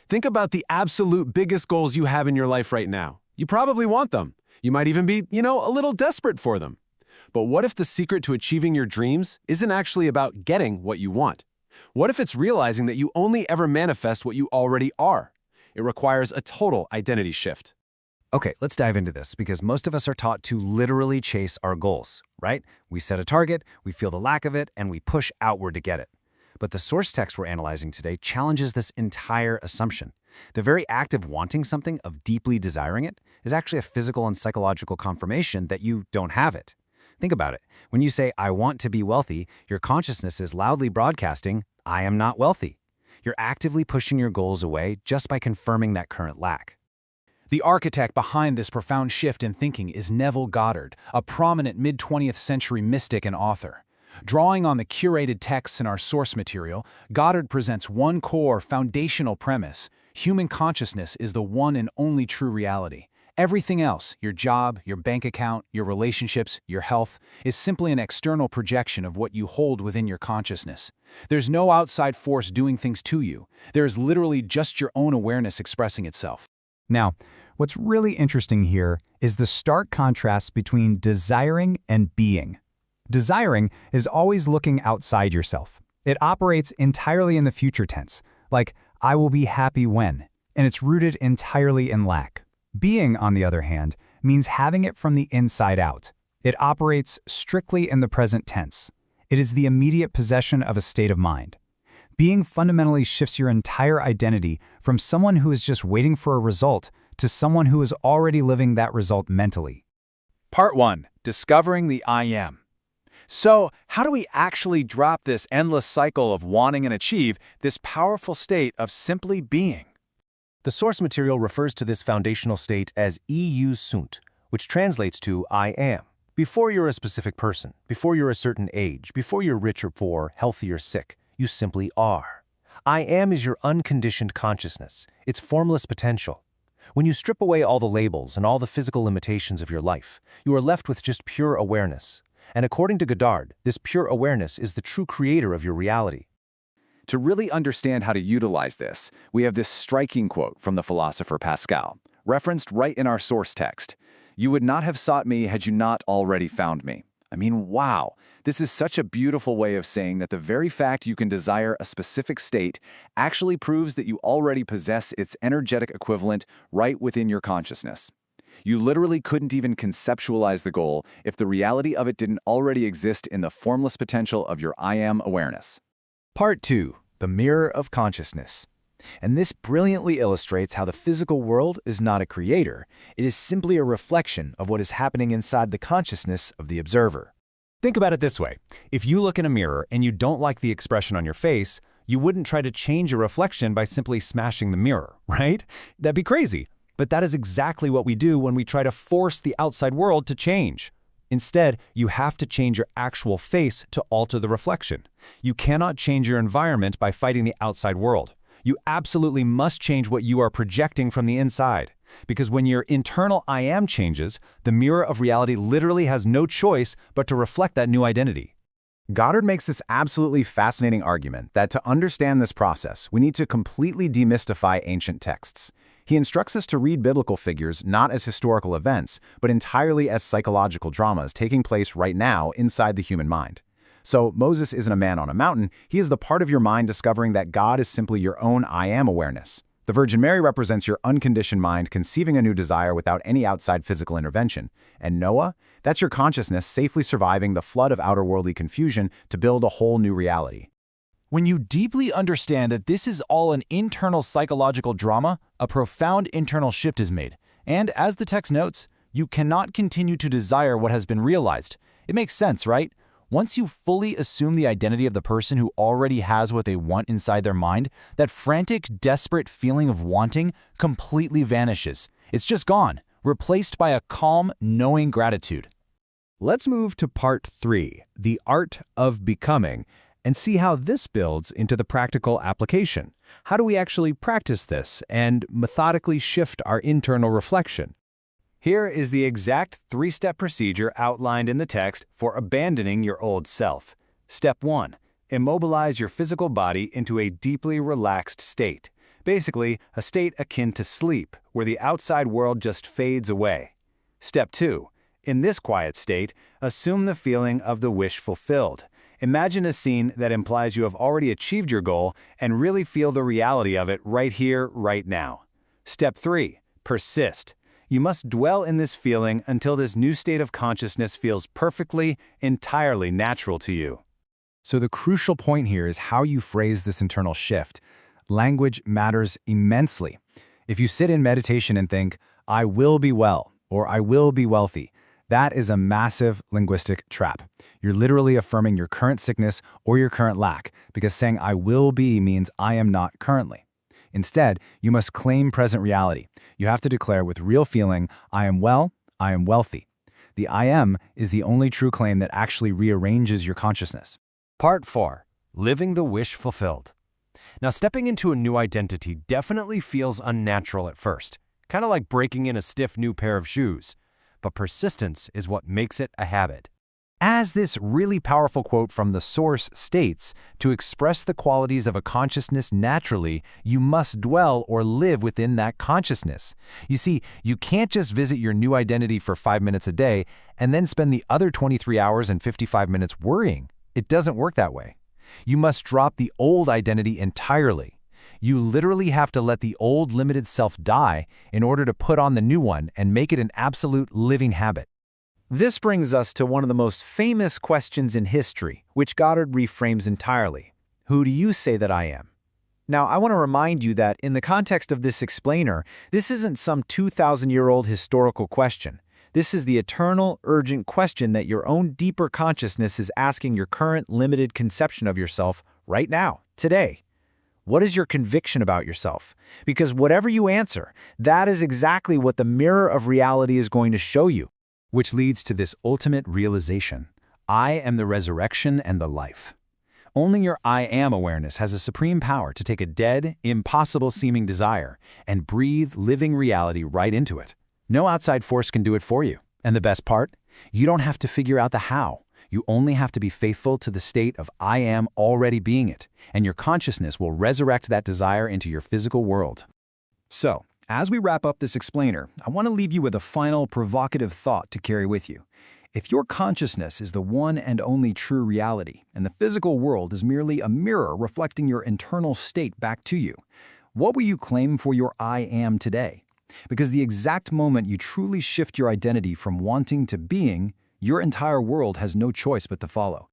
Think about the absolute biggest goals you have in your life right now. You probably want them. You might even be, a little desperate for them. But what if the secret to achieving your dreams isn't actually about getting what you want? What if it's realizing that you only ever manifest what you already are? It requires a total identity shift. Okay, let's dive into this because most of us are taught to literally chase our goals, right? We set a target, we feel the lack of it, and we push outward to get it. But the source text we're analyzing today challenges this entire assumption. The very act of wanting something, of deeply desiring it, is actually a physical and psychological confirmation that you don't have it. Think about it. When you say, I want to be wealthy, your consciousness is loudly broadcasting, I am not wealthy. You're actively pushing your goals away just by confirming that current lack. The architect behind this profound shift in thinking is Neville Goddard, a prominent mid-20th century mystic and author. Drawing on the curated texts in our source material, Goddard presents one core foundational premise: human consciousness is the one and only true reality. Everything else, your job, your bank account, your relationships, your health, is simply an external projection of what you hold within your consciousness. There's no outside force doing things to you. There is literally just your own awareness expressing itself. Now, what's really interesting here is the stark contrast between desiring and being. Desiring is always looking outside yourself. It operates entirely in the future tense, like, I will be happy when, and it's rooted entirely in lack. Being, on the other hand, means having it from the inside out. It operates strictly in the present tense. It is the immediate possession of a state of mind. Being fundamentally shifts your entire identity from someone who is just waiting for a result to someone who is already living that result mentally. Part 1. Discovering the I Am. So, how do we actually drop this endless cycle of wanting and achieve this powerful state of simply being? The source material refers to this foundational state as eu sunt, which translates to I am. Before you're a specific person, before you're a certain age, before you're rich or poor, healthy or sick, you simply are. I am is your unconditioned consciousness, its formless potential. When you strip away all the labels and all the physical limitations of your life, you are left with just pure awareness. And according to Goddard, this pure awareness is the true creator of your reality. To really understand how to utilize this, we have this striking quote from the philosopher Pascal, referenced right in our source text. You would not have sought me had you not already found me. I mean, wow. This is such a beautiful way of saying that the very fact you can desire a specific state actually proves that you already possess its energetic equivalent right within your consciousness. You literally couldn't even conceptualize the goal if the reality of it didn't already exist in the formless potential of your I am awareness. Part 2. The mirror of consciousness. And this brilliantly illustrates how the physical world is not a creator. It is simply a reflection of what is happening inside the consciousness of the observer. Think about it this way. If you look in a mirror and you don't like the expression on your face, you wouldn't try to change your reflection by simply smashing the mirror, right? That'd be crazy. But that is exactly what we do when we try to force the outside world to change. Instead, you have to change your actual face to alter the reflection. You cannot change your environment by fighting the outside world. You absolutely must change what you are projecting from the inside. Because when your internal I am changes, the mirror of reality literally has no choice but to reflect that new identity. Goddard makes this absolutely fascinating argument that to understand this process, we need to completely demystify ancient texts. He instructs us to read biblical figures not as historical events, but entirely as psychological dramas taking place right now inside the human mind. So Moses isn't a man on a mountain, he is the part of your mind discovering that God is simply your own I am awareness. The Virgin Mary represents your unconditioned mind conceiving a new desire without any outside physical intervention. And Noah, that's your consciousness safely surviving the flood of outer worldly confusion to build a whole new reality. When you deeply understand that this is all an internal psychological drama, a profound internal shift is made. And as the text notes, you cannot continue to desire what has been realized. It makes sense, right? Once you fully assume the identity of the person who already has what they want inside their mind, that frantic, desperate feeling of wanting completely vanishes. It's just gone, replaced by a calm, knowing gratitude. Let's move to part 3, the art of becoming, and see how this builds into the practical application. How do we actually practice this and methodically shift our internal reflection? Here is the exact 3-step procedure outlined in the text for abandoning your old self. Step 1. Immobilize your physical body into a deeply relaxed state. Basically, a state akin to sleep, where the outside world just fades away. Step 2. In this quiet state, assume the feeling of the wish fulfilled. Imagine a scene that implies you have already achieved your goal and really feel the reality of it right here, right now. Step 3. Persist. You must dwell in this feeling until this new state of consciousness feels perfectly, entirely natural to you. So the crucial point here is how you phrase this internal shift. Language matters immensely. If you sit in meditation and think, "I will be well," or "I will be wealthy," that is a massive linguistic trap. You're literally affirming your current sickness or your current lack, because saying "I will be" means "I am not currently." Instead, you must claim present reality. You have to declare with real feeling, "I am well, I am wealthy." The "I am" is the only true claim that actually rearranges your consciousness. Part 4. Living the wish fulfilled. Now, stepping into a new identity definitely feels unnatural at first, kind of like breaking in a stiff new pair of shoes. But persistence is what makes it a habit. As this really powerful quote from the source states, to express the qualities of a consciousness naturally, you must dwell or live within that consciousness. You see, you can't just visit your new identity for 5 minutes a day and then spend the other 23 hours and 55 minutes worrying. It doesn't work that way. You must drop the old identity entirely. You literally have to let the old limited self die in order to put on the new one and make it an absolute living habit. This brings us to one of the most famous questions in history, which Goddard reframes entirely. Who do you say that I am? Now, I want to remind you that in the context of this explainer, this isn't some 2,000-year-old historical question. This is the eternal, urgent question that your own deeper consciousness is asking your current limited conception of yourself right now, today. What is your conviction about yourself? Because whatever you answer, that is exactly what the mirror of reality is going to show you. Which leads to this ultimate realization. I am the resurrection and the life. Only your I am awareness has a supreme power to take a dead, impossible-seeming desire and breathe living reality right into it. No outside force can do it for you. And the best part? You don't have to figure out the how. You only have to be faithful to the state of I am already being it, and your consciousness will resurrect that desire into your physical world. So, as we wrap up this explainer, I want to leave you with a final provocative thought to carry with you. If your consciousness is the one and only true reality, and the physical world is merely a mirror reflecting your internal state back to you, what will you claim for your I am today? Because the exact moment you truly shift your identity from wanting to being, your entire world has no choice but to follow.